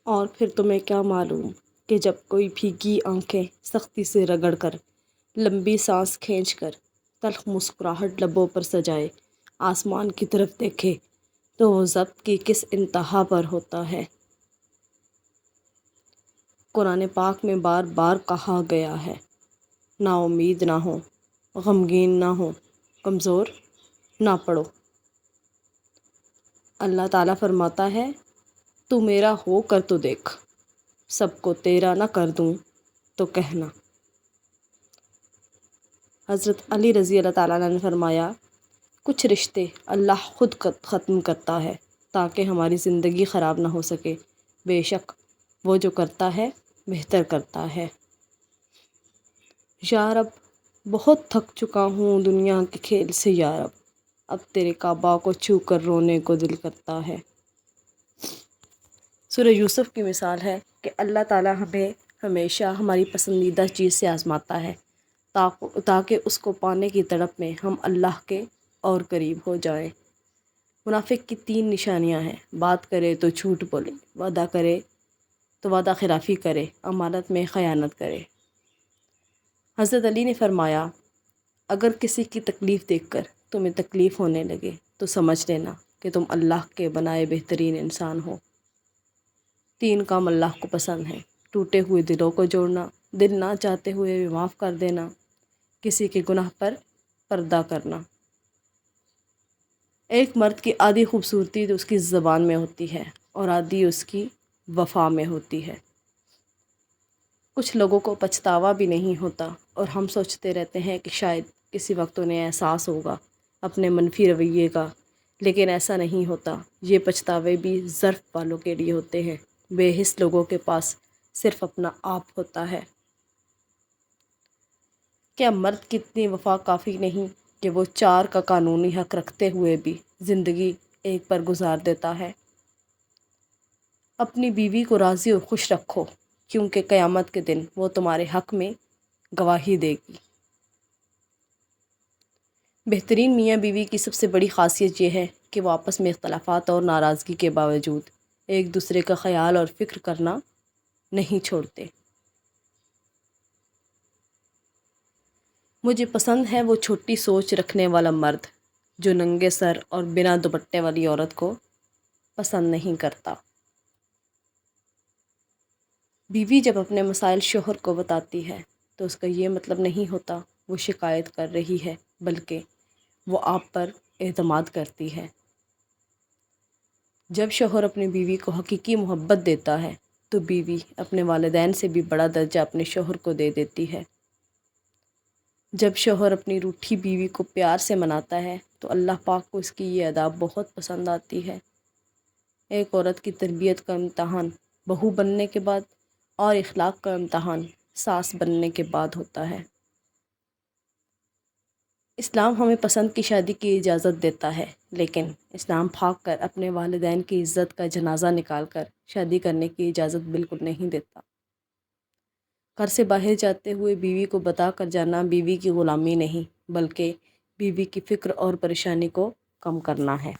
اور پھر تمہیں کیا معلوم کہ جب کوئی بھیگی آنکھیں سختی سے رگڑ کر، لمبی سانس کھینچ کر، تلخ مسکراہٹ لبوں پر سجائے آسمان کی طرف دیکھے تو وہ ضبط کی کس انتہا پر ہوتا ہے۔ قرآن پاک میں بار بار کہا گیا ہے، نا امید نہ ہو، غمگین نہ ہو، کمزور نہ پڑو۔ اللہ تعالیٰ فرماتا ہے، تو میرا ہو کر تو دیکھ، سب کو تیرا نہ کر دوں تو کہنا۔ حضرت علی رضی اللہ تعالیٰ عنہ نے فرمایا، کچھ رشتے اللہ خود ختم کرتا ہے تاکہ ہماری زندگی خراب نہ ہو سکے، بے شک وہ جو کرتا ہے بہتر کرتا ہے۔ یا رب، بہت تھک چکا ہوں دنیا کے کھیل سے یا رب، اب تیرے کعبہ کو چھو کر رونے کو دل کرتا ہے۔ سورہ یوسف کی مثال ہے کہ اللہ تعالیٰ ہمیں ہمیشہ ہماری پسندیدہ چیز سے آزماتا ہے تاکہ اس کو پانے کی تڑپ میں ہم اللہ کے اور قریب ہو جائیں۔ منافق کی 3 نشانیاں ہیں، بات کرے تو جھوٹ بولے، وعدہ کرے تو وعدہ خلافی کرے، امانت میں خیانت کرے۔ حضرت علی نے فرمایا، اگر کسی کی تکلیف دیکھ کر تمہیں تکلیف ہونے لگے تو سمجھ لینا کہ تم اللہ کے بنائے بہترین انسان ہو۔ 3 کام اللہ کو پسند ہیں، ٹوٹے ہوئے دلوں کو جوڑنا، دل نہ چاہتے ہوئے بھی معاف کر دینا، کسی کے گناہ پر پردہ کرنا۔ ایک مرد کی آدھی خوبصورتی تو اس کی زبان میں ہوتی ہے اور آدھی اس کی وفا میں ہوتی ہے۔ کچھ لوگوں کو پچھتاوا بھی نہیں ہوتا اور ہم سوچتے رہتے ہیں کہ شاید کسی وقت انہیں احساس ہوگا اپنے منفی رویے کا، لیکن ایسا نہیں ہوتا۔ یہ پچھتاوے بھی ظرف والوں کے لیے ہوتے ہیں، بے حس لوگوں کے پاس صرف اپنا آپ ہوتا ہے۔ کیا مرد کی اتنی وفا کافی نہیں کہ وہ 4 کا قانونی حق رکھتے ہوئے بھی زندگی ایک پر گزار دیتا ہے؟ اپنی بیوی کو راضی اور خوش رکھو، کیونکہ قیامت کے دن وہ تمہارے حق میں گواہی دے گی۔ بہترین میاں بیوی کی سب سے بڑی خاصیت یہ ہے کہ وہ آپس میں اختلافات اور ناراضگی کے باوجود ایک دوسرے کا خیال اور فکر کرنا نہیں چھوڑتے۔ مجھے پسند ہے وہ چھوٹی سوچ رکھنے والا مرد جو ننگے سر اور بنا دوپٹے والی عورت کو پسند نہیں کرتا۔ بیوی جب اپنے مسائل شوہر کو بتاتی ہے تو اس کا یہ مطلب نہیں ہوتا وہ شکایت کر رہی ہے، بلکہ وہ آپ پر اعتماد کرتی ہے۔ جب شوہر اپنی بیوی کو حقیقی محبت دیتا ہے تو بیوی اپنے والدین سے بھی بڑا درجہ اپنے شوہر کو دے دیتی ہے۔ جب شوہر اپنی روٹھی بیوی کو پیار سے مناتا ہے تو اللہ پاک کو اس کی یہ ادا بہت پسند آتی ہے۔ ایک عورت کی تربیت کا امتحان بہو بننے کے بعد اور اخلاق کا امتحان ساس بننے کے بعد ہوتا ہے۔ اسلام ہمیں پسند کی شادی کی اجازت دیتا ہے، لیکن اسلام بھاگ کر اپنے والدین کی عزت کا جنازہ نکال کر شادی کرنے کی اجازت بالکل نہیں دیتا۔ گھر سے باہر جاتے ہوئے بیوی کو بتا کر جانا بیوی کی غلامی نہیں، بلکہ بیوی کی فکر اور پریشانی کو کم کرنا ہے۔